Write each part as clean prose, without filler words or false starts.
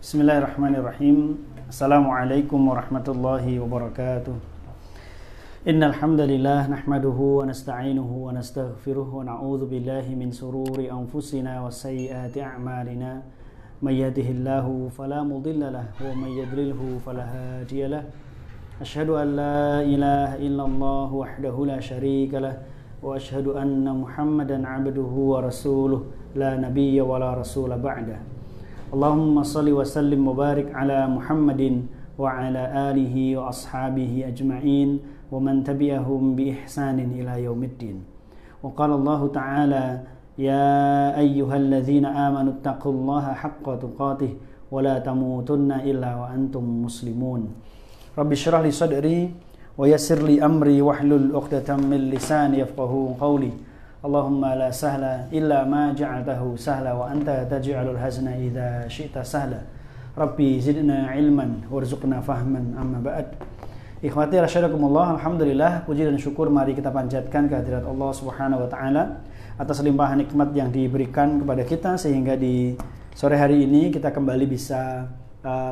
Bismillahirrahmanirrahim. Assalamualaikum warahmatullahi wabarakatuh. Innal hamdalillah nahmaduhu wa nasta'inuhu wa nastaghfiruh wa na'udzu billahi min sururi anfusina wa sayyiati a'malina. May yahdihillahu fala mudilla lahu wa may yudlilhu fala hadiya lahu. Asyhadu an la ilaha illallah wahdahu la syarika lahu wa asyhadu anna Muhammadan 'abduhu wa rasuluh la nabiyya wa la rasula ba'da. Allahumma salli wa sallim wa barik ala Muhammadin wa ala alihi wa ashabihi ajma'in wa man tabi'ahum bi ihsanin ila yaumiddin. Wa qala Allah ta'ala ya ayyuhalladzina amanu taqullaha haqqa tuqatih wa la tamutunna illa wa antum muslimun. Rabbi shrah li sadri wa yassir li amri wahlul 'uqdatam min lisani yafqahu qawli. Allahumma la sahla illa ma ja'altahu sahla wa anta taj'alul hazna idza syi'ta sahla. Rabbi zidna ilman warzuqna fahman amma ba'd. Ikhwati rasyadakumullah, alhamdulillah, puji dan syukur mari kita panjatkan kehadirat Allah Subhanahu wa taala atas limpahan nikmat yang diberikan kepada kita sehingga di sore hari ini kita kembali bisa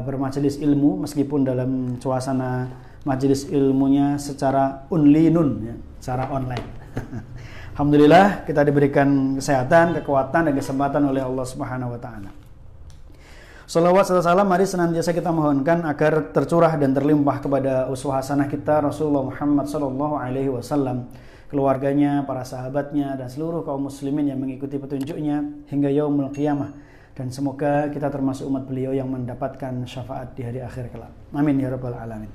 bermajelis ilmu meskipun dalam suasana majelis ilmunya secara ya, secara online. Alhamdulillah kita diberikan kesehatan, kekuatan, dan kesempatan oleh Allah Subhanahu wa taala. Shalawat serta salam mari senantiasa kita mohonkan agar tercurah dan terlimpah kepada uswah hasanah kita Rasulullah Muhammad sallallahu alaihi wasallam, keluarganya, para sahabatnya, dan seluruh kaum muslimin yang mengikuti petunjuknya hingga yaumul qiyamah, dan semoga kita termasuk umat beliau yang mendapatkan syafaat di hari akhir kelak. Amin ya rabbal alamin.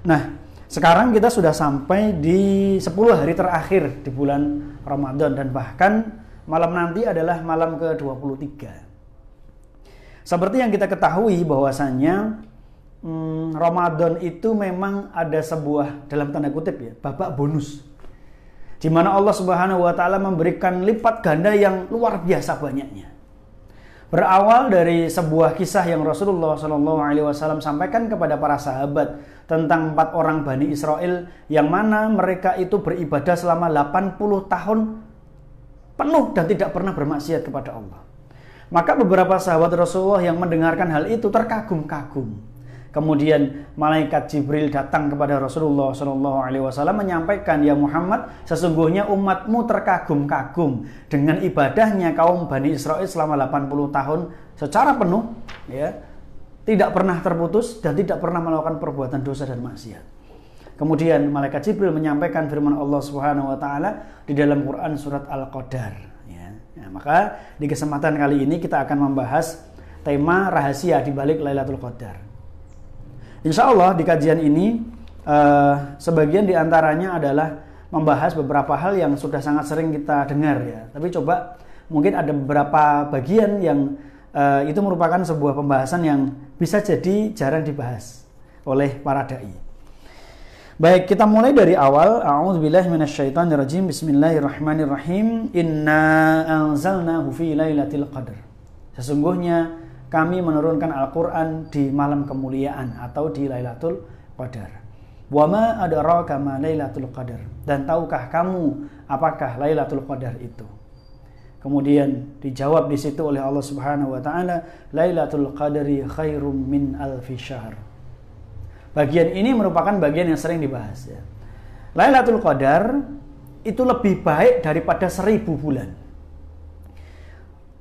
Nah, sekarang kita sudah sampai di 10 hari terakhir di bulan Ramadan, dan bahkan malam nanti adalah malam ke-23. Seperti yang kita ketahui bahwasannya Ramadan itu memang ada sebuah, dalam tanda kutip ya, babak bonus, di mana Allah Subhanahu wa taala memberikan lipat ganda yang luar biasa banyaknya. Berawal dari sebuah kisah yang Rasulullah SAW sampaikan kepada para sahabat tentang 4 orang Bani Israel yang mana mereka itu beribadah selama 80 tahun penuh dan tidak pernah bermaksiat kepada Allah. Maka beberapa sahabat Rasulullah yang mendengarkan hal itu terkagum-kagum. Kemudian malaikat Jibril datang kepada Rasulullah SAW menyampaikan, ya Muhammad, sesungguhnya umatmu terkagum-kagum dengan ibadahnya kaum Bani Israel selama 80 tahun secara penuh, ya, tidak pernah terputus dan tidak pernah melakukan perbuatan dosa dan maksiat. Kemudian malaikat Jibril menyampaikan firman Allah Subhanahu wa taala di dalam Quran surat Al-Qadar, ya. Nah, maka di kesempatan kali ini kita akan membahas tema rahasia di balik Lailatul Qadar. Insya Allah di kajian ini sebagian diantaranya adalah membahas beberapa hal yang sudah sangat sering kita dengar ya. Tapi coba mungkin ada beberapa bagian yang itu merupakan sebuah pembahasan yang bisa jadi jarang dibahas oleh para dai. Baik, kita mulai dari awal. A'udzubillahi minasyaitonirrajim. Bismillahirrahmanirrahim. Inna anzalnahu fi lailatul qadar. Sesungguhnya kami menurunkan Al-Quran di malam kemuliaan atau di Lailatul Qadar. Wa ma adraka ma Lailatul Qadar. Dan tahukah kamu apakah Lailatul Qadar itu? Kemudian dijawab di situ oleh Allah Subhanahu wa taala, Lailatul Qadri khairum min alfi syahr. Bagian ini merupakan bagian yang sering dibahas ya. Lailatul Qadar itu lebih baik daripada 1000 bulan.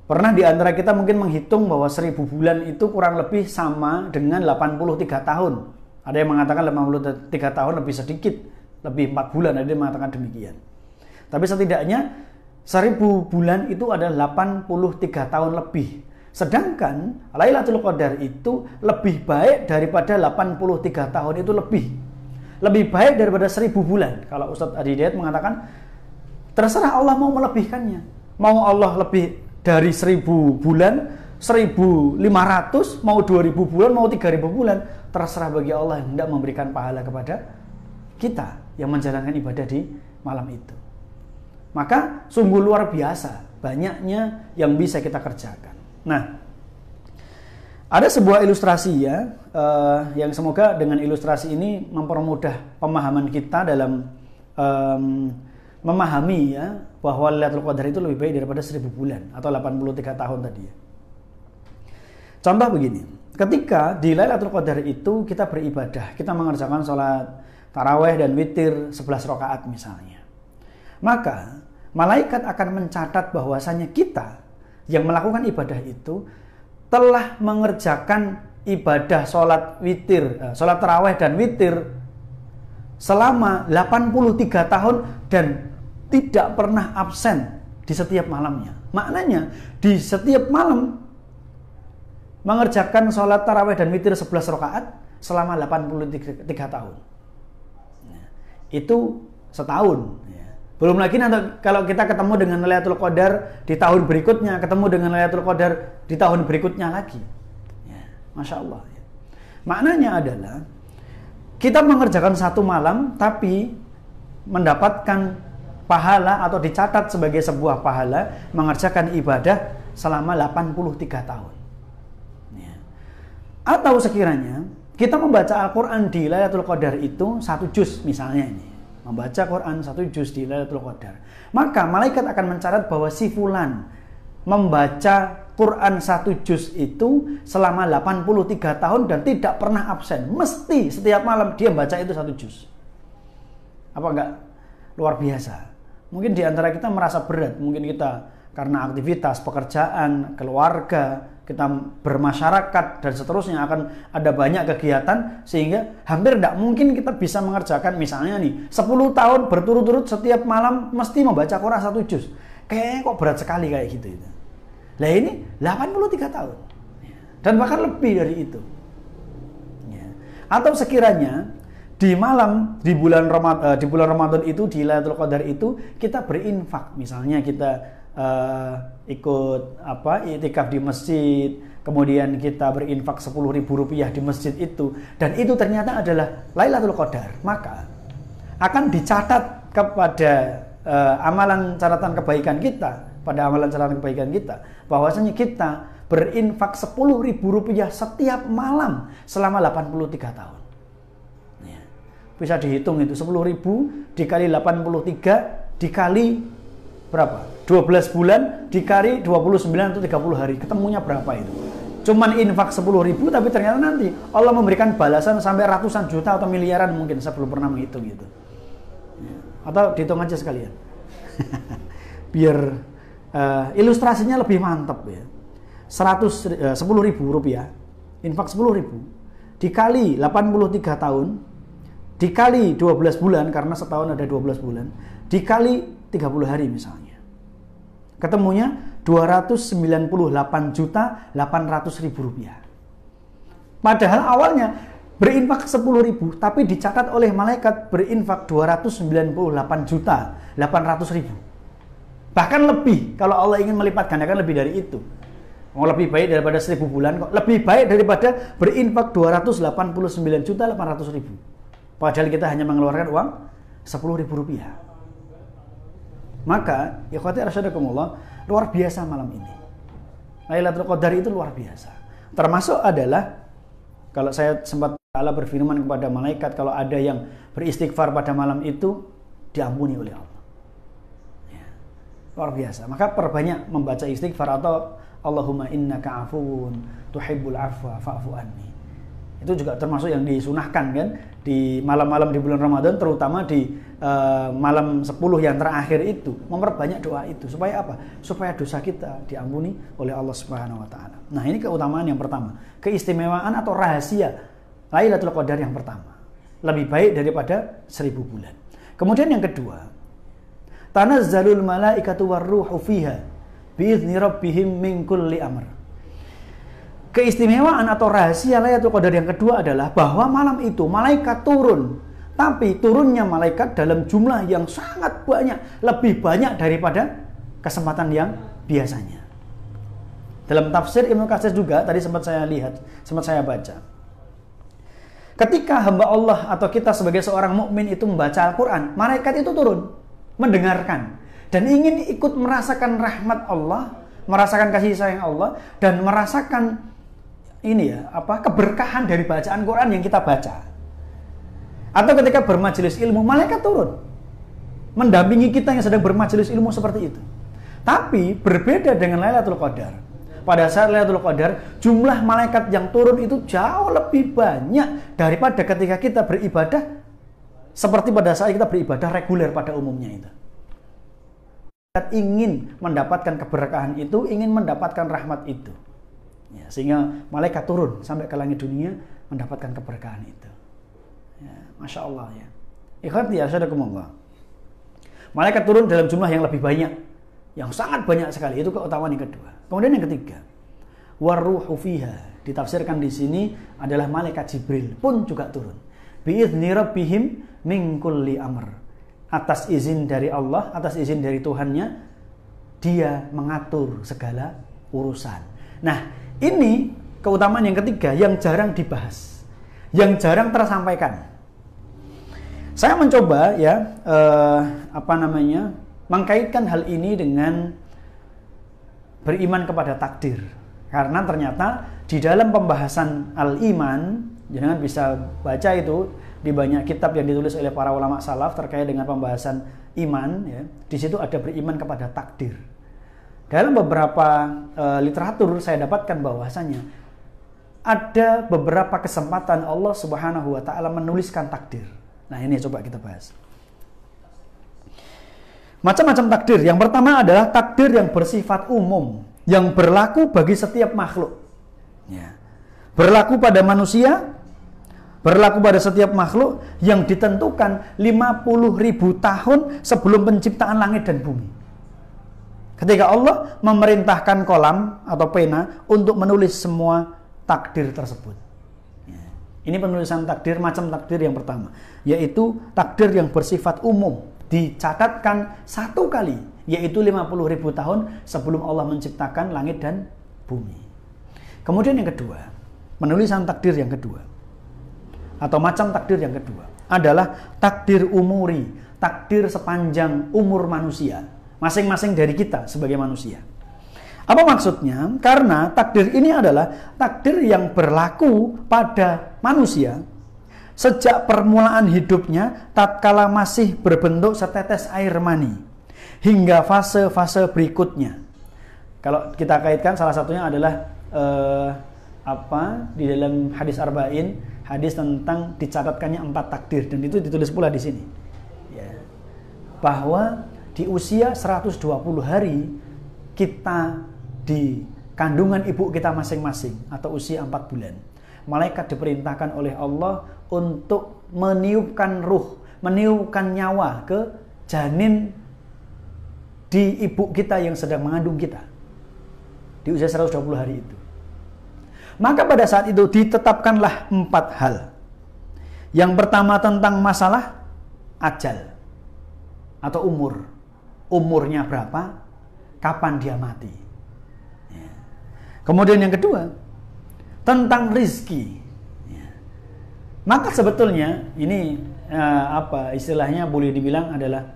Pernah di antara kita mungkin menghitung bahwa 1000 bulan itu kurang lebih sama dengan 83 tahun. Ada yang mengatakan 83 tahun lebih sedikit, lebih 4 bulan, ada yang mengatakan demikian. Tapi setidaknya 1000 bulan itu adalah 83 tahun lebih. Sedangkan Lailatul Qadar itu lebih baik daripada 83 tahun itu lebih. Lebih baik daripada 1000 bulan. Kalau Ustadz Adi Hidayat mengatakan terserah Allah mau melebihkannya. Mau Allah lebih dari 1000 bulan, 1500, mau 2000 bulan, mau 3000 bulan, terserah bagi Allah yang hendak memberikan pahala kepada kita yang menjalankan ibadah di malam itu. Maka sungguh luar biasa banyaknya yang bisa kita kerjakan. Nah, ada sebuah ilustrasi ya, yang semoga dengan ilustrasi ini mempermudah pemahaman kita dalam memahami ya bahwa Lailatul Qadar itu lebih baik daripada 1000 bulan atau 83 tahun tadi ya. Contoh begini, ketika di Lailatul Qadar itu kita beribadah, kita mengerjakan sholat taraweh dan witir 11 rakaat misalnya, maka malaikat akan mencatat bahwasanya kita yang melakukan ibadah itu telah mengerjakan ibadah sholat witir, sholat taraweh dan witir selama 83 tahun dan tidak pernah absen di setiap malamnya. Maknanya di setiap malam mengerjakan sholat taraweh dan witir 11 rakaat selama 83 tahun. Nah, itu setahun. Belum lagi nanti kalau kita ketemu dengan Lailatul Qadar di tahun berikutnya, ketemu dengan Lailatul Qadar di tahun berikutnya lagi. Masya Allah. Maknanya adalah kita mengerjakan satu malam tapi mendapatkan pahala atau dicatat sebagai sebuah pahala mengerjakan ibadah selama 83 tahun. Atau sekiranya kita membaca Al-Quran di Lailatul Qadar itu 1 juz misalnya ini, membaca Quran 1 juz di Lailatul Qadar, maka malaikat akan mencatat bahwa si fulan membaca Quran 1 juz itu selama 83 tahun dan tidak pernah absen. Mesti setiap malam dia baca itu 1 juz. Apa enggak luar biasa? Mungkin di antara kita merasa berat, mungkin kita karena aktivitas, pekerjaan, keluarga, kita bermasyarakat dan seterusnya akan ada banyak kegiatan sehingga hampir tidak mungkin kita bisa mengerjakan misalnya nih 10 tahun berturut-turut setiap malam mesti membaca Quran 1 juz. Kayaknya kok berat sekali kayak gitu itu. Lah ini 83 tahun dan bahkan lebih dari itu. Atau sekiranya di bulan Ramadan itu, di Lailatul Qadar itu kita berinfak, misalnya kita ikut iktikaf di masjid, kemudian kita berinfak 10.000 rupiah di masjid itu, dan itu ternyata adalah Lailatul Qadar, maka akan dicatat kepada amalan catatan kebaikan kita, bahwasanya kita berinfak 10.000 rupiah setiap malam selama 83 tahun. Bisa dihitung itu 10.000 dikali 83 dikali berapa? 12 bulan dikali 29 atau 30 hari. Ketemunya berapa itu? Cuman infak 10.000 tapi ternyata nanti Allah memberikan balasan sampai ratusan juta atau miliaran mungkin, saya belum pernah menghitung itu. Atau dihitung aja sekalian. Biar ilustrasinya lebih mantap ya. 10.000 rupiah, infak 10.000 dikali 83 tahun dikali 12 bulan karena setahun ada 12 bulan dikali 30 hari misalnya, ketemunya 298.800.000 rupiah. Padahal awalnya berinfak 10.000 tapi dicatat oleh malaikat berinfak 298.800.000, bahkan lebih. Kalau Allah ingin melipat gandakan lebih dari itu, lebih baik daripada 1.000 bulan kok, lebih baik daripada berinfak 289.800.000. Padahal kita hanya mengeluarkan uang 10.000 rupiah. Maka, ikhwati arsyadakumullah, luar biasa malam ini. Lailatul Qadar itu luar biasa. Termasuk adalah, kalau saya sempat Allah berfirman kepada malaikat, kalau ada yang beristighfar pada malam itu, diampuni oleh Allah. Ya, luar biasa. Maka perbanyak membaca istighfar atau Allahumma innaka afuwun tuhibbul afwa fa'fu anni. Itu juga termasuk yang disunahkan kan di malam-malam di bulan Ramadan, terutama di malam 10 yang terakhir itu, memperbanyak doa itu supaya apa? Supaya dosa kita diampuni oleh Allah Subhanahu wa taala. Nah, ini keutamaan yang pertama, keistimewaan atau rahasia Lailatul Qadar yang pertama. Lebih baik daripada 1.000 bulan. Kemudian yang kedua, tanazzalul malaikatu warruhu fiha biizni rabbihim min kulli amr. Keistimewaan atau rahasia Lailatul Qadar yang kedua adalah bahwa malam itu malaikat turun, tapi turunnya malaikat dalam jumlah yang sangat banyak, lebih banyak daripada kesempatan yang biasanya. Dalam tafsir Ibnu Katsir juga tadi sempat saya baca. Ketika hamba Allah atau kita sebagai seorang mukmin itu membaca Al-Qur'an, malaikat itu turun, mendengarkan dan ingin ikut merasakan rahmat Allah, merasakan kasih sayang Allah, dan merasakan keberkahan dari bacaan Quran yang kita baca. Atau ketika bermajelis ilmu, malaikat turun mendampingi kita yang sedang bermajelis ilmu seperti itu. Tapi berbeda dengan Lailatul Qadar, pada saat Lailatul Qadar, jumlah malaikat yang turun itu jauh lebih banyak daripada ketika kita beribadah seperti pada saat kita beribadah reguler pada umumnya itu. Kita ingin mendapatkan keberkahan itu, ingin mendapatkan rahmat itu. Ya, sehingga malaikat turun sampai ke langit dunia mendapatkan keberkahan itu. Ya, Masya Allah ya. Ikhwati asyhadakumullah. Malaikat turun dalam jumlah yang lebih banyak, yang sangat banyak sekali. Itu keutamaan yang kedua. Kemudian yang ketiga, waruhu fiha, ditafsirkan di sini adalah malaikat Jibril pun juga turun. Bi'izni rabbihim min kulli amr. Atas izin dari Allah, atas izin dari Tuhannya, dia mengatur segala urusan. Nah, ini keutamaan yang ketiga yang jarang dibahas, yang jarang tersampaikan. Saya mencoba ya mengkaitkan hal ini dengan beriman kepada takdir. Karena ternyata di dalam pembahasan al-iman, jangan bisa baca itu di banyak kitab yang ditulis oleh para ulama salaf terkait dengan pembahasan iman ya. Di situ ada beriman kepada takdir. Dalam beberapa literatur saya dapatkan bahwasanya ada beberapa kesempatan Allah Subhanahu wa taala menuliskan takdir. Nah, ini coba kita bahas. Macam-macam takdir. Yang pertama adalah takdir yang bersifat umum, yang berlaku bagi setiap makhluk. Ya. Berlaku pada manusia, berlaku pada setiap makhluk, yang ditentukan 50.000 tahun sebelum penciptaan langit dan bumi. Ketika Allah memerintahkan kolam atau pena untuk menulis semua takdir tersebut. Ya. Ini penulisan takdir, macam takdir yang pertama, yaitu takdir yang bersifat umum. Dicatatkan satu kali, yaitu 50.000 tahun sebelum Allah menciptakan langit dan bumi. Kemudian yang kedua, penulisan takdir yang kedua, atau macam takdir yang kedua, adalah takdir umuri, takdir sepanjang umur manusia, masing-masing dari kita sebagai manusia. Apa maksudnya? Karena takdir ini adalah takdir yang berlaku pada manusia sejak permulaan hidupnya, tatkala masih berbentuk setetes air mani, hingga fase-fase berikutnya. Kalau kita kaitkan, salah satunya adalah di dalam hadis arba'in, hadis tentang dicatatkannya 4 takdir, dan itu ditulis pula di sini. Ya. Bahwa di usia 120 hari kita di kandungan ibu kita masing-masing, atau usia 4 bulan. Malaikat diperintahkan oleh Allah untuk meniupkan ruh, meniupkan nyawa ke janin di ibu kita yang sedang mengandung kita di usia 120 hari itu. Maka pada saat itu ditetapkanlah 4 hal. Yang pertama tentang masalah ajal atau umur. Umurnya berapa, kapan dia mati. Ya. Kemudian yang kedua, tentang rizki. Ya. Maka sebetulnya ini istilahnya boleh dibilang adalah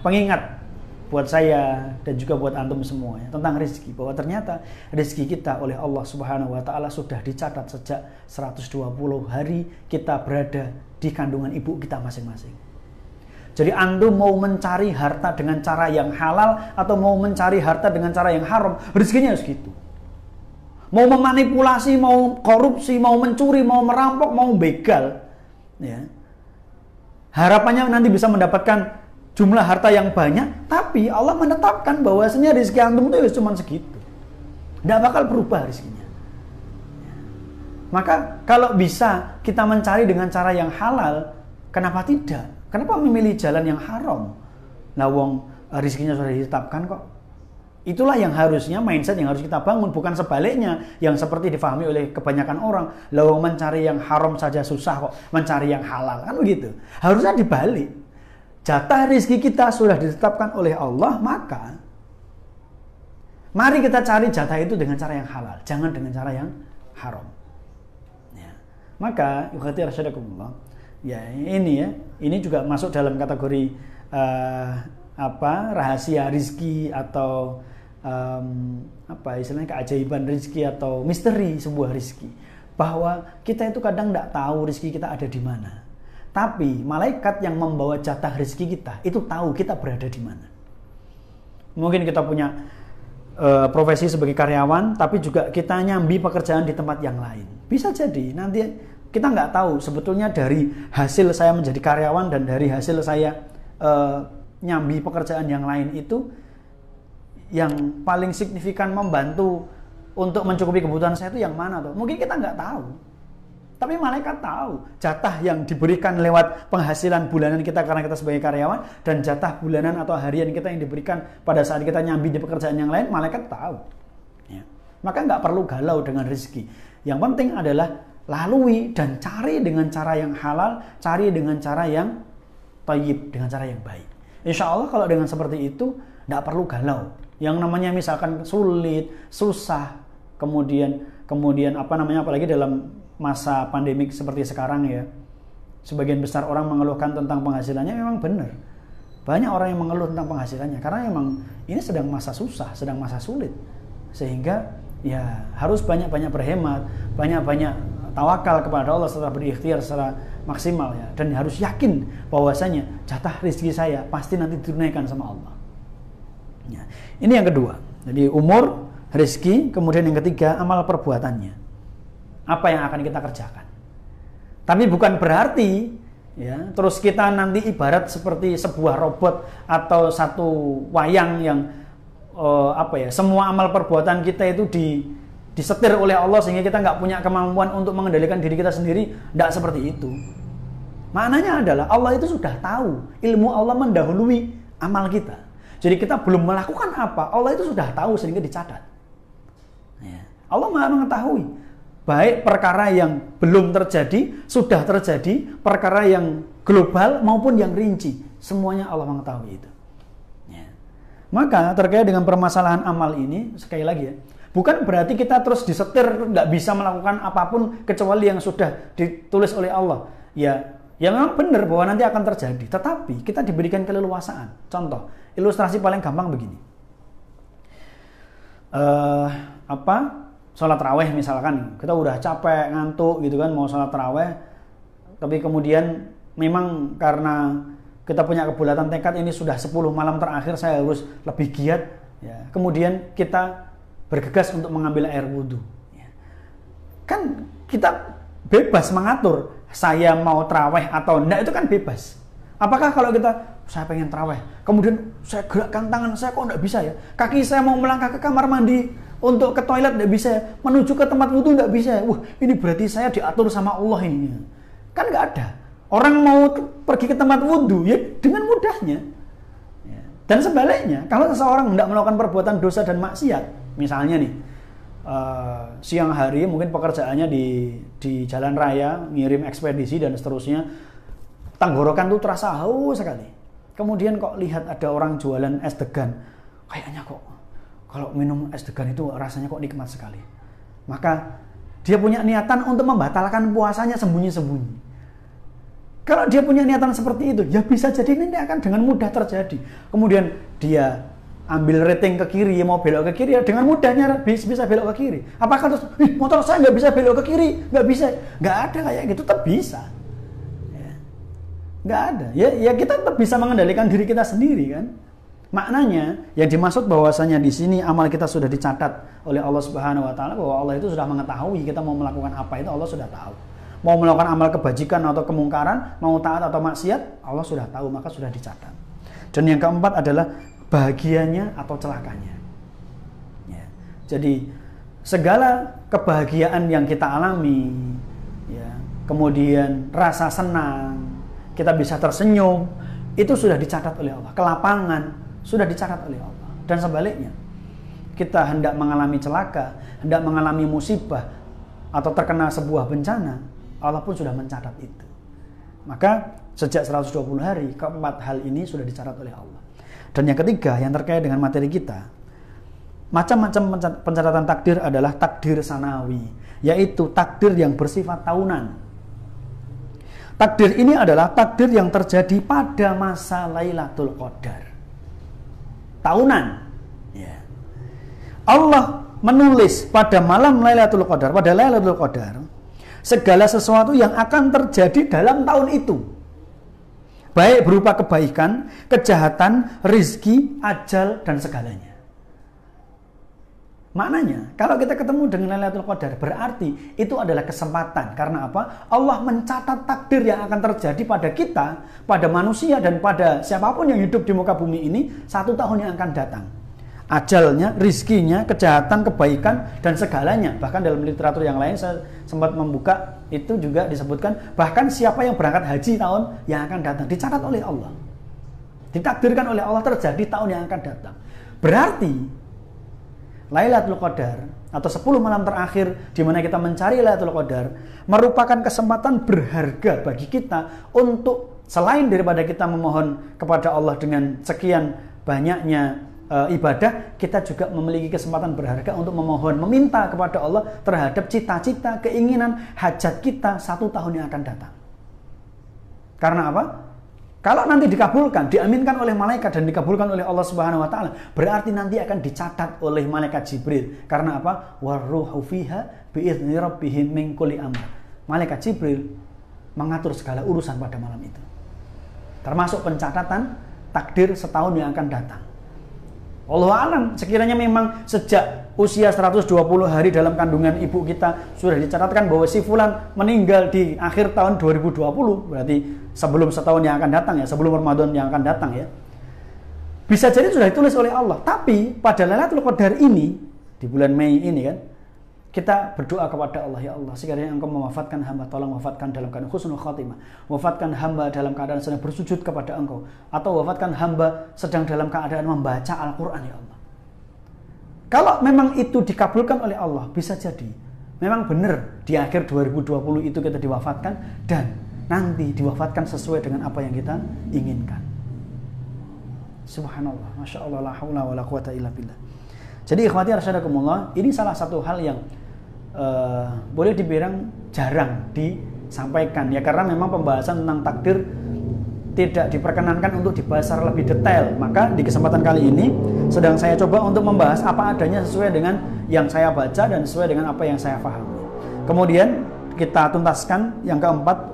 pengingat buat saya dan juga buat antum semua ya, tentang rizki, bahwa ternyata rizki kita oleh Allah Subhanahu wa taala sudah dicatat sejak 120 hari kita berada di kandungan ibu kita masing-masing. Jadi antum mau mencari harta dengan cara yang halal atau mau mencari harta dengan cara yang haram, rizkinya harus gitu. Mau memanipulasi, mau korupsi, mau mencuri, mau merampok, mau begal, ya. Harapannya nanti bisa mendapatkan jumlah harta yang banyak, tapi Allah menetapkan bahwasanya rezeki antum itu cuma segitu. Tidak bakal berubah rezekinya. Maka kalau bisa kita mencari dengan cara yang halal, kenapa tidak? Kenapa memilih jalan yang haram? Nah, wong rezekinya sudah ditetapkan kok. Itulah yang harusnya mindset yang harus kita bangun, bukan sebaliknya yang seperti difahami oleh kebanyakan orang. Lawang mencari yang haram saja susah kok, mencari yang halal, kan begitu. Harusnya dibalik. Jatah rezeki kita sudah ditetapkan oleh Allah, maka mari kita cari jatah itu dengan cara yang halal, jangan dengan cara yang haram. Ya. Maka yukhati rasyadakumullah, ya ini juga masuk dalam kategori rahasia rezeki atau istilahnya keajaiban rezeki atau misteri sebuah rezeki, bahwa kita itu kadang tidak tahu rezeki kita ada di mana, tapi malaikat yang membawa jatah rezeki kita itu tahu kita berada di mana. Mungkin kita punya profesi sebagai karyawan, tapi juga kita nyambi pekerjaan di tempat yang lain. Bisa jadi nanti kita nggak tahu sebetulnya dari hasil saya menjadi karyawan dan dari hasil saya nyambi pekerjaan yang lain itu yang paling signifikan membantu untuk mencukupi kebutuhan saya itu yang mana tuh? Mungkin kita nggak tahu. Tapi malaikat tahu jatah yang diberikan lewat penghasilan bulanan kita karena kita sebagai karyawan dan jatah bulanan atau harian kita yang diberikan pada saat kita nyambi di pekerjaan yang lain, malaikat tahu. Ya. Maka nggak perlu galau dengan rezeki. Yang penting adalah lalui dan cari dengan cara yang halal, cari dengan cara yang thayyib, dengan cara yang baik. Insya Allah kalau dengan seperti itu nggak perlu galau. Yang namanya misalkan sulit, susah, kemudian apalagi dalam masa pandemik seperti sekarang ya, sebagian besar orang mengeluhkan tentang penghasilannya. Memang benar, banyak orang yang mengeluh tentang penghasilannya karena memang ini sedang masa susah, sedang masa sulit, sehingga ya harus banyak-banyak berhemat, banyak-banyak tawakal kepada Allah setelah berikhtiar secara maksimal ya, dan harus yakin bahwasanya jatah rezeki saya pasti nanti ditunaikan sama Allah ya. Ini yang kedua, jadi umur, rezeki. Kemudian yang ketiga, amal perbuatannya, apa yang akan kita kerjakan. Tapi bukan berarti ya terus kita nanti ibarat seperti sebuah robot atau satu wayang yang semua amal perbuatan kita itu disetir oleh Allah sehingga kita nggak punya kemampuan untuk mengendalikan diri kita sendiri. Nggak seperti itu. Maknanya adalah Allah itu sudah tahu, ilmu Allah mendahului amal kita. Jadi kita belum melakukan apa, Allah itu sudah tahu sehingga dicatat ya. Allah Maha mengetahui baik perkara yang belum terjadi, sudah terjadi, perkara yang global maupun yang rinci, semuanya Allah mengetahui itu ya. Maka terkait dengan permasalahan amal ini, sekali lagi ya, bukan berarti kita terus disetir nggak bisa melakukan apapun kecuali yang sudah ditulis oleh Allah ya. Ya memang benar bahwa nanti akan terjadi, tetapi kita diberikan keleluasaan. Contoh, ilustrasi paling gampang begini. Sholat raweh misalkan, kita udah capek, ngantuk gitu kan, mau sholat raweh, tapi kemudian memang karena kita punya kebulatan tekad ini sudah 10 malam terakhir saya harus lebih giat ya. Kemudian kita bergegas untuk mengambil air wudhu ya. Kan kita bebas mengatur saya mau traweh atau enggak, itu kan bebas. Apakah kalau saya pengen traweh, kemudian saya gerakkan tangan saya kok enggak bisa ya, kaki saya mau melangkah ke kamar mandi untuk ke toilet enggak bisa ya, menuju ke tempat wudhu enggak bisa ya, ini berarti saya diatur sama Allah ini. Kan enggak ada. Orang mau pergi ke tempat wudhu ya dengan mudahnya. Dan sebaliknya, kalau seseorang hendak melakukan perbuatan dosa dan maksiat, misalnya nih, siang hari mungkin pekerjaannya di jalan raya, ngirim ekspedisi dan seterusnya, tenggorokan tuh terasa haus sekali. Kemudian kok lihat ada orang jualan es degan, kayaknya kok kalau minum es degan itu rasanya kok nikmat sekali. Maka dia punya niatan untuk membatalkan puasanya sembunyi-sembunyi. Kalau dia punya niatan seperti itu, ya bisa jadi ini akan dengan mudah terjadi. Kemudian dia ambil rating ke kiri, mau belok ke kiri, ya dengan mudahnya bisa belok ke kiri. Apakah terus, motor saya nggak bisa belok ke kiri? Nggak bisa. Nggak ada kayak gitu, tetap bisa. Ya. Nggak ada. Ya kita tetap bisa mengendalikan diri kita sendiri kan. Maknanya yang dimaksud bahwasanya di sini amal kita sudah dicatat oleh Allah Subhanahu Wa Taala, bahwa Allah itu sudah mengetahui kita mau melakukan apa, itu Allah sudah tahu. Mau melakukan amal kebajikan atau kemungkaran, mau taat atau maksiat, Allah sudah tahu, maka sudah dicatat. Dan yang keempat adalah bahagianya atau celakanya. Ya. Jadi segala kebahagiaan yang kita alami, ya, kemudian rasa senang, kita bisa tersenyum, itu sudah dicatat oleh Allah. Kelapangan sudah dicatat oleh Allah. Dan sebaliknya, kita hendak mengalami celaka, hendak mengalami musibah, atau terkena sebuah bencana, Allah pun sudah mencatat itu. Maka sejak 120 hari, keempat hal ini sudah dicatat oleh Allah. Dan yang ketiga, yang terkait dengan materi kita, macam-macam pencatatan takdir adalah takdir sanawi, yaitu takdir yang bersifat tahunan. Takdir ini adalah takdir yang terjadi pada masa Lailatul Qadar. Tahunan. Ya. Allah menulis pada malam Lailatul Qadar, pada Lailatul Qadar, segala sesuatu yang akan terjadi dalam tahun itu. Baik berupa kebaikan, kejahatan, rizki, ajal, dan segalanya. Maknanya, kalau kita ketemu dengan Lailatul Qadar, berarti itu adalah kesempatan. Karena apa? Allah mencatat takdir yang akan terjadi pada kita, pada manusia, dan pada siapapun yang hidup di muka bumi ini 1 tahun yang akan datang. Ajalnya, rizkinya, kejahatan, kebaikan, dan segalanya. Bahkan dalam literatur yang lain, saya sempat membuka, itu juga disebutkan, bahkan siapa yang berangkat haji tahun yang akan datang, dicatat oleh Allah. Ditakdirkan oleh Allah terjadi tahun yang akan datang. Berarti Lailatul Qadar atau 10 malam terakhir di mana kita mencari Lailatul Qadar merupakan kesempatan berharga bagi kita untuk selain daripada kita memohon kepada Allah dengan sekian banyaknya ibadah, kita juga memiliki kesempatan berharga untuk memohon, meminta kepada Allah terhadap cita-cita, keinginan, hajat kita 1 tahun yang akan datang. Karena apa? Kalau nanti dikabulkan, diaminkan oleh malaikat dan dikabulkan oleh Allah Subhanahu wa taala, berarti nanti akan dicatat oleh malaikat Jibril. Karena apa? Waruhu fiha bi'izni rabbihim min kulli amr. Malaikat Jibril mengatur segala urusan pada malam itu. Termasuk pencatatan takdir setahun yang akan datang. Wallahu a'lam, sekiranya memang sejak usia 120 hari dalam kandungan ibu kita sudah dicatatkan bahwa si fulan meninggal di akhir tahun 2020, berarti sebelum setahun yang akan datang ya, sebelum Ramadan yang akan datang ya. Bisa jadi sudah ditulis oleh Allah. Tapi pada Lailatul Qadar ini, di bulan Mei ini kan, kita berdoa kepada Allah, ya Allah, sekiranya Engkau mewafatkan hamba, tolong wafatkan dalam keadaan husnul khatimah. Wafatkan hamba dalam keadaan sedang bersujud kepada Engkau, atau wafatkan hamba sedang dalam keadaan membaca Al-Qur'an, ya Allah. Kalau memang itu dikabulkan oleh Allah, bisa jadi memang benar di akhir 2020 itu kita diwafatkan dan nanti diwafatkan sesuai dengan apa yang kita inginkan. Subhanallah, Masya Allah, la haula wa la quwata illa billah. Jadi ikhwati arsyadakumullah, ini salah satu hal yang boleh dibilang jarang disampaikan ya, karena memang pembahasan tentang takdir tidak diperkenankan untuk dibahas secara lebih detail. Maka di kesempatan kali ini sedang saya coba untuk membahas apa adanya sesuai dengan yang saya baca dan sesuai dengan apa yang saya pahami. Kemudian kita tuntaskan yang keempat,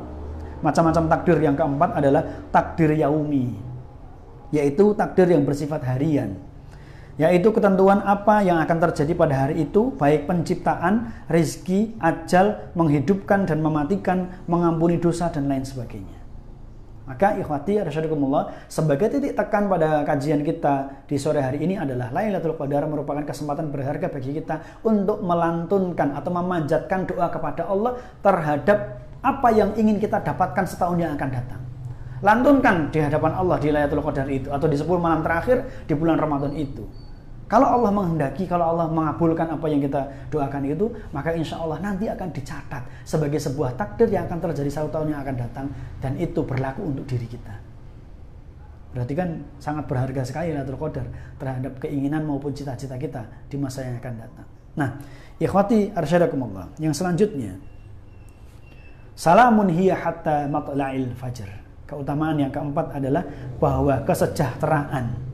macam-macam takdir. Yang keempat adalah takdir yaumi, yaitu takdir yang bersifat harian, yaitu ketentuan apa yang akan terjadi pada hari itu, baik penciptaan, rezeki, ajal, menghidupkan dan mematikan, mengampuni dosa dan lain sebagainya. Maka ikhwati arsyadakumullah, sebagai titik tekan pada kajian kita di sore hari ini adalah Lailatul Qadar merupakan kesempatan berharga bagi kita untuk melantunkan atau memanjatkan doa kepada Allah terhadap apa yang ingin kita dapatkan setahun yang akan datang. Lantunkan di hadapan Allah di Lailatul Qadar itu, atau di 10 malam terakhir di bulan Ramadan itu. Kalau Allah menghendaki, kalau Allah mengabulkan apa yang kita doakan itu, maka insya Allah nanti akan dicatat sebagai sebuah takdir yang akan terjadi 1 tahun yang akan datang, dan itu berlaku untuk diri kita. Berarti kan sangat berharga sekali Lailatul Qadar terhadap keinginan maupun cita-cita kita di masa yang akan datang. Nah, ikhwati arsyadakumullah, yang selanjutnya, salamun hiya hatta matla'il fajr. Keutamaan yang keempat adalah bahwa kesejahteraan,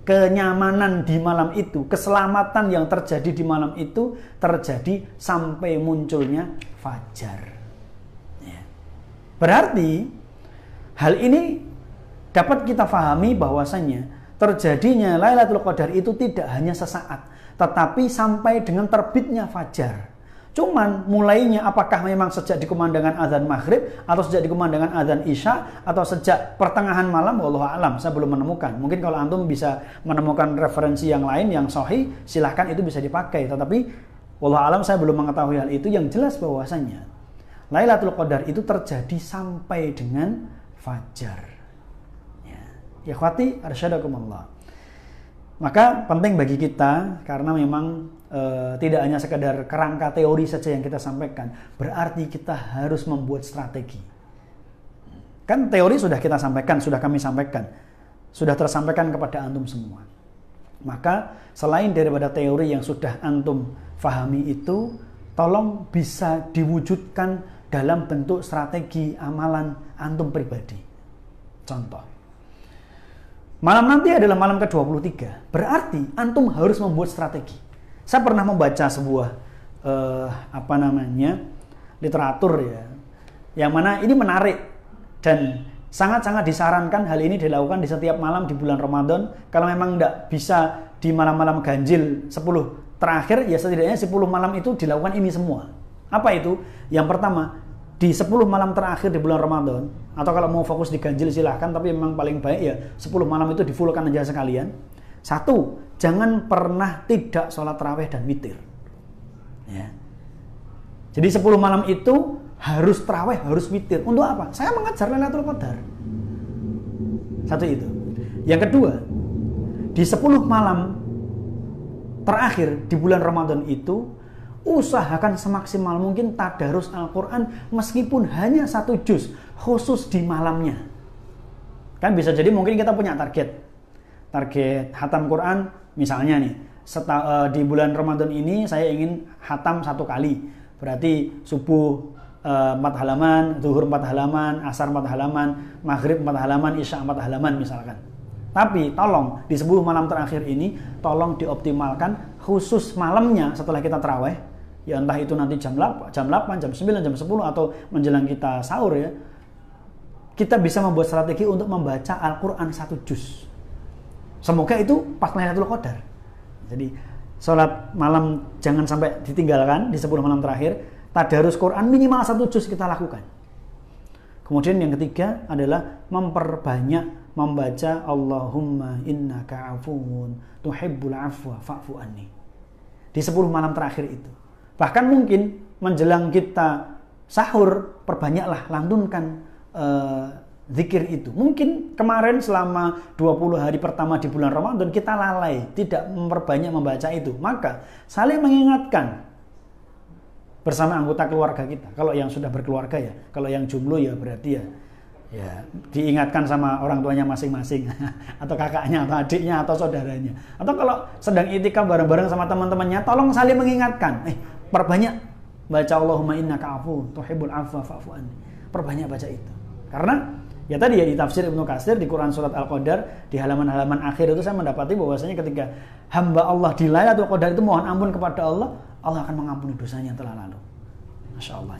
kenyamanan di malam itu, keselamatan yang terjadi di malam itu terjadi sampai munculnya fajar. Ya. Berarti hal ini dapat kita pahami bahwasannya terjadinya Lailatul Qadar itu tidak hanya sesaat, tetapi sampai dengan terbitnya fajar. Cuman mulainya apakah memang sejak dikumandangkan azan maghrib, atau sejak dikumandangkan azan isya, atau sejak pertengahan malam, wallahu a'lam, saya belum menemukan. Mungkin kalau antum bisa menemukan referensi yang lain yang sahih, silahkan, itu bisa dipakai. Tetapi wallahu a'lam, saya belum mengetahui hal itu. Yang jelas bahwasanya Lailatul Qadar itu terjadi sampai dengan fajar. Ya, ikhwati arsyadakumullah. Maka penting bagi kita, karena memang tidak hanya sekedar kerangka teori saja yang kita sampaikan, berarti kita harus membuat strategi. Kan teori sudah kita sampaikan, sudah kami sampaikan, sudah tersampaikan kepada antum semua. Maka selain daripada teori yang sudah antum fahami itu, tolong bisa diwujudkan dalam bentuk strategi amalan antum pribadi. Contoh, malam nanti adalah malam ke-23, berarti antum harus membuat strategi. Saya pernah membaca sebuah literatur ya, yang mana ini menarik dan sangat-sangat disarankan hal ini dilakukan di setiap malam di bulan Ramadan. Kalau memang tidak bisa di malam-malam ganjil 10 terakhir ya setidaknya 10 malam itu dilakukan ini semua. Apa itu? Yang pertama, di 10 malam terakhir di bulan Ramadan, atau kalau mau fokus di ganjil silahkan, tapi memang paling baik ya 10 malam itu di-fullkan aja sekalian. Satu, jangan pernah tidak sholat tarawih dan witir. Ya. Jadi 10 malam itu harus tarawih, harus witir. Untuk apa? Saya mengejar Lailatul Qadar. Satu itu. Yang kedua, di 10 malam terakhir di bulan Ramadan itu, usahakan semaksimal mungkin tadarus Al-Quran meskipun hanya 1 juz, khusus di malamnya. Kan bisa jadi mungkin kita punya target hatam Quran, misalnya nih, di bulan Ramadan ini saya ingin hatam 1 kali. Berarti subuh 4 halaman, zuhur 4 halaman, asar 4 halaman, maghrib 4 halaman, isya 4 halaman misalkan. Tapi tolong di 10 malam terakhir ini tolong dioptimalkan khusus malamnya setelah kita tarawih, ya entah itu nanti jam 8, jam 9, jam 10 atau menjelang kita sahur ya. Kita bisa membuat strategi untuk membaca Al-Qur'an 1 juz. Semoga itu pas Lailatul Qadar. Jadi sholat malam jangan sampai ditinggalkan di 10 malam terakhir. Tadarus Quran minimal 1 juz kita lakukan. Kemudian yang ketiga adalah memperbanyak membaca Allahumma innaka afuwun tuhibbul afwa fa'fu anni. Di 10 malam terakhir itu. Bahkan mungkin menjelang kita sahur, perbanyaklah lantunkan zikir itu. Mungkin kemarin selama 20 hari pertama di bulan Ramadan kita lalai, tidak memperbanyak membaca itu. Maka saling mengingatkan bersama anggota keluarga kita. Kalau yang sudah berkeluarga ya, kalau yang jomblo ya berarti ya diingatkan sama orang tuanya masing-masing atau kakaknya atau adiknya atau saudaranya. Atau kalau sedang itikaf bareng-bareng sama teman-temannya, tolong saling mengingatkan. Perbanyak baca Allahumma innaka afuwun tuhibbul afwa fa'fu anni. Perbanyak baca itu. Karena ya tadi ya di tafsir Ibnu Katsir di Quran surat Al-Qadar di halaman-halaman akhir itu saya mendapati bahwasanya ketika hamba Allah di Lailatul Qadar itu mohon ampun kepada Allah, Allah akan mengampuni dosanya yang telah lalu. Masya Allah.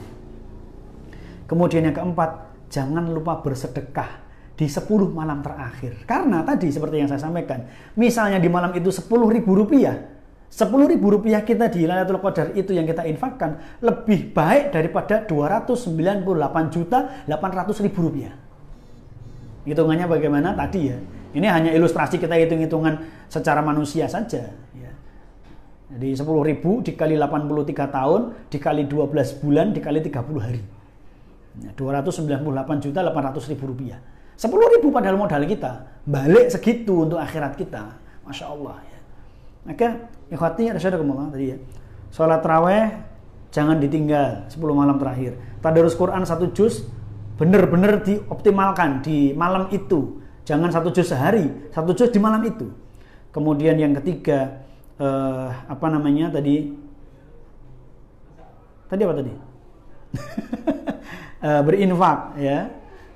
Kemudian yang keempat, jangan lupa bersedekah di 10 malam terakhir. Karena tadi seperti yang saya sampaikan, misalnya di malam itu 10.000 rupiah, 10.000 rupiah kita di Lailatul Qadar itu yang kita infakkan lebih baik daripada 298.800.000 rupiah. Hitungannya bagaimana tadi ya? Ini hanya ilustrasi, kita hitung-hitungan secara manusia saja. Ya. Jadi 10.000 dikali 83 tahun, dikali 12 bulan, dikali 30 hari. 298.800.000 rupiah. 10.000 padahal modal kita, balik segitu untuk akhirat kita. Masya Allah ya. Maka ikhwati rasyadakumullah tadi ya. Sholat tarawih jangan ditinggal 10 malam terakhir. Tadarus Quran 1 juz benar-benar dioptimalkan di malam itu. Jangan 1 juz sehari, 1 juz di malam itu. Kemudian yang ketiga tadi apa tadi? Berinfak ya.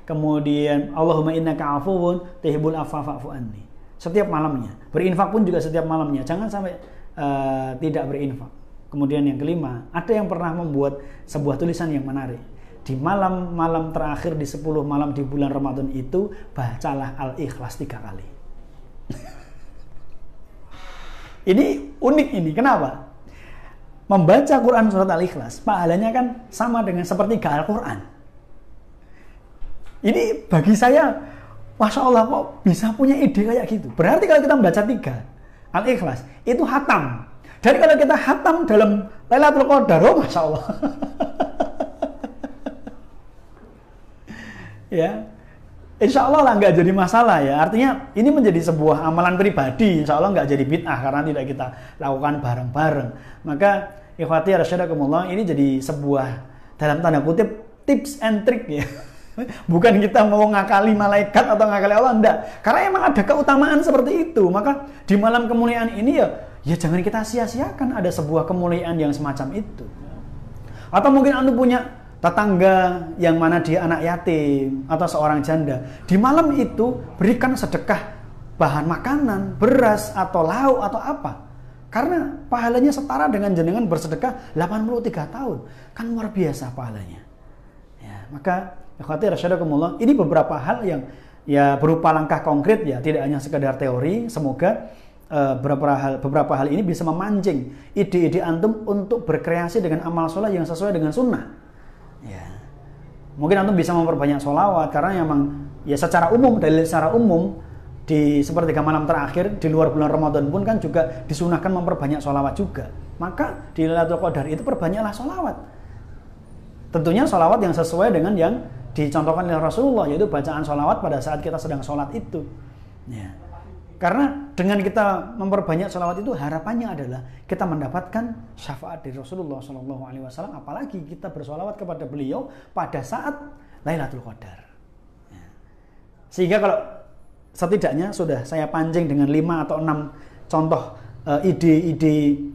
Kemudian Allahumma innaka afuwun tuhibbul afwa fa'fu anni. Setiap malamnya. Berinfak pun juga setiap malamnya. Jangan sampai tidak berinfak. Kemudian yang kelima, ada yang pernah membuat sebuah tulisan yang menarik. Di malam-malam terakhir di 10 malam di bulan Ramadan itu, bacalah Al-Ikhlas 3 kali. Ini unik ini. Kenapa? Membaca Quran surat Al-Ikhlas, pahalanya kan sama dengan sepertiga Al-Quran. Ini bagi saya, Masya Allah kok bisa punya ide kayak gitu. Berarti kalau kita membaca 3 Al-Ikhlas, itu hatam. Dan kalau kita hatam dalam Lailatul Qadar, oh Masya Allah. Ya, insya Allah lah nggak jadi masalah ya. Artinya ini menjadi sebuah amalan pribadi. Insya Allah nggak jadi bid'ah karena tidak kita lakukan bareng-bareng. Maka ikhwati rasyadakumullah, ini jadi sebuah dalam tanda kutip tips and trick ya. Bukan kita mau ngakali malaikat atau ngakali Allah, enggak. Karena emang ada keutamaan seperti itu. Maka di malam kemuliaan ini ya jangan kita sia-siakan ada sebuah kemuliaan yang semacam itu. Atau mungkin Anda punya tetangga yang mana dia anak yatim atau seorang janda. Di malam itu berikan sedekah bahan makanan, beras atau lauk atau apa. Karena pahalanya setara dengan jenengan bersedekah 83 tahun. Kan luar biasa pahalanya. Ya, maka ikhwati rasyadakumullah, ini beberapa hal yang ya berupa langkah konkret ya, tidak hanya sekedar teori. Semoga beberapa hal ini bisa memancing ide-ide antum untuk berkreasi dengan amal soleh yang sesuai dengan sunnah. Ya. Mungkin antum bisa memperbanyak sholawat karena memang ya secara umum, dalil secara umum di sepertiga malam terakhir di luar bulan Ramadan pun kan juga disunahkan memperbanyak sholawat juga. Maka di Lailatul Qadar itu perbanyaklah sholawat. Tentunya sholawat yang sesuai dengan yang dicontohkan oleh Rasulullah, yaitu bacaan sholawat pada saat kita sedang sholat itu. Ya. Karena dengan kita memperbanyak sholawat itu harapannya adalah kita mendapatkan syafaat dari Rasulullah SAW, apalagi kita bersholawat kepada beliau pada saat Lailatul Qadar. Ya. Sehingga kalau setidaknya sudah saya pancing dengan 5 atau 6 contoh ide-ide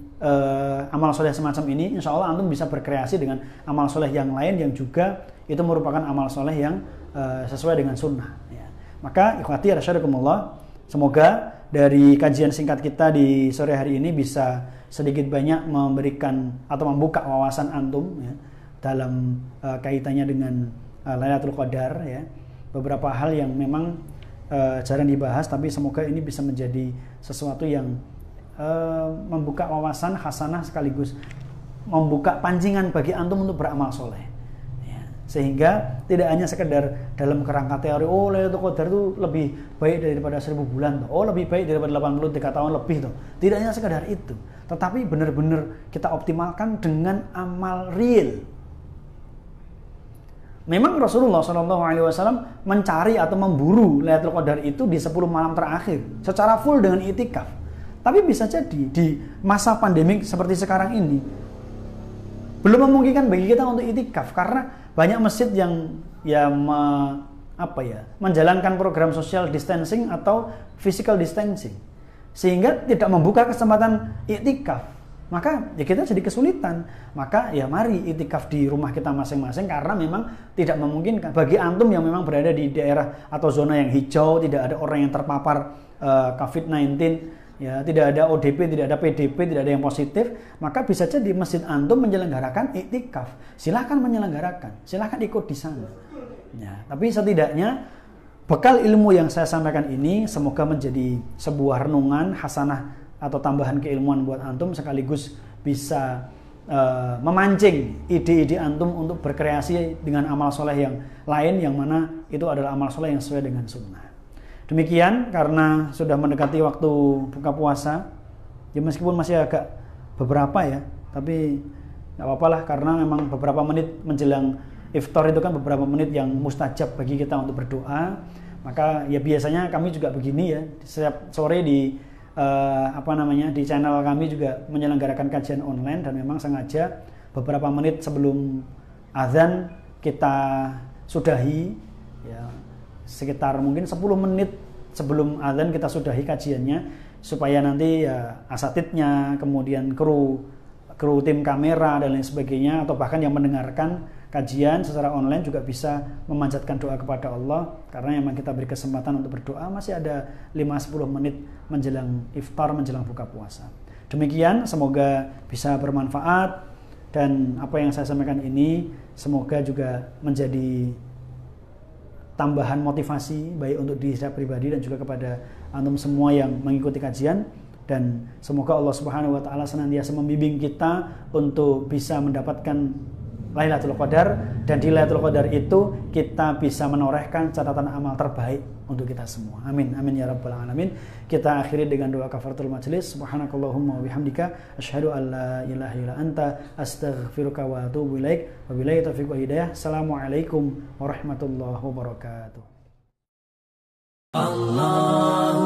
amal soleh semacam ini, insya Allah antum bisa berkreasi dengan amal soleh yang lain yang juga itu merupakan amal soleh yang sesuai dengan sunnah. Ya. Maka ikhwati rasyadakumullah, semoga dari kajian singkat kita di sore hari ini bisa sedikit banyak memberikan atau membuka wawasan antum ya, dalam kaitannya dengan Lailatul Qadar ya. Beberapa hal yang memang jarang dibahas, tapi semoga ini bisa menjadi sesuatu yang membuka wawasan hasanah sekaligus membuka pancingan bagi antum untuk beramal soleh ya. Sehingga tidak hanya sekedar dalam kerangka teori, oh Lailatul Qadar itu lebih baik daripada 1000 bulan, oh lebih baik daripada 83 tahun lebih tuh. Tidak hanya sekedar itu, tetapi benar-benar kita optimalkan dengan amal real. Memang Rasulullah SAW mencari atau memburu Lailatul Qadar itu di 10 malam terakhir secara full dengan itikaf. Tapi bisa jadi di masa pandemik seperti sekarang ini belum memungkinkan bagi kita untuk itikaf karena banyak masjid yang menjalankan program social distancing atau physical distancing sehingga tidak membuka kesempatan itikaf. Maka ya kita jadi kesulitan. Maka ya mari itikaf di rumah kita masing-masing karena memang tidak memungkinkan bagi antum yang memang berada di daerah atau zona yang hijau, tidak ada orang yang terpapar COVID-19, ya, tidak ada ODP, tidak ada PDP, tidak ada yang positif, maka bisa jadi masjid antum menyelenggarakan iktikaf. Silahkan menyelenggarakan, silahkan ikut di sana. Ya, tapi setidaknya bekal ilmu yang saya sampaikan ini semoga menjadi sebuah renungan hasanah atau tambahan keilmuan buat antum, sekaligus bisa memancing ide-ide antum untuk berkreasi dengan amal soleh yang lain, yang mana itu adalah amal soleh yang sesuai dengan sunnah. Demikian, karena sudah mendekati waktu buka puasa, ya meskipun masih agak beberapa ya, tapi nggak apa-apa lah, karena memang beberapa menit menjelang iftar itu kan beberapa menit yang mustajab bagi kita untuk berdoa. Maka ya biasanya kami juga begini ya, setiap sore di di channel kami juga menyelenggarakan kajian online, dan memang sengaja beberapa menit sebelum azan kita sudahi ya, sekitar mungkin 10 menit sebelum azan kita sudahi kajiannya, supaya nanti ya asatidnya, kemudian kru tim kamera dan lain sebagainya, atau bahkan yang mendengarkan kajian secara online juga bisa memanjatkan doa kepada Allah, karena memang kita beri kesempatan untuk berdoa masih ada 5-10 menit menjelang iftar, menjelang buka puasa. Demikian, semoga bisa bermanfaat, dan apa yang saya sampaikan ini semoga juga menjadi tambahan motivasi baik untuk diri saya pribadi dan juga kepada antum semua yang mengikuti kajian, dan semoga Allah Subhanahu wa taala senantiasa membimbing kita untuk bisa mendapatkan Lailatul Qadar, dan di Lailatul Qadar itu kita bisa menorehkan catatan amal terbaik untuk kita semua. Amin, amin ya rabbal alamin. Kita akhiri dengan doa kafaratul majelis. Subhanakallahumma wa bihamdika asyhadu an la ilaha illa anta astaghfiruka wa atubu ilaik. Wabillahi taufiq wa hidayah. Assalamualaikum warahmatullahi wabarakatuh. Allah